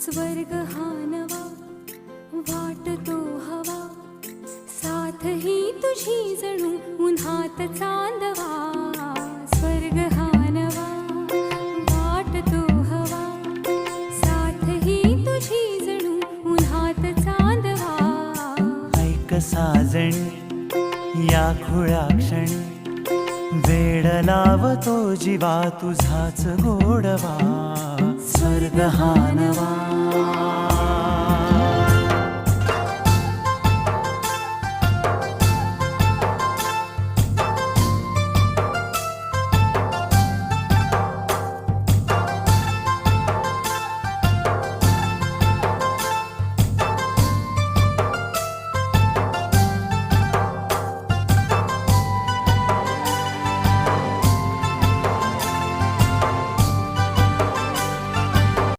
स्वर्ग हा नवा वाटतो हवा, साथ ही तुझी जणू उन्हात चांदवा. स्वर्ग हा नवा वाटतो हवा, साथ ही तुझी जणू उन्हात चांदवा. ऐक साजणी या खुळ्या क्षणी, वेड लावतो जीवा तुझाच गोडवा. स्वर्ग हा नवा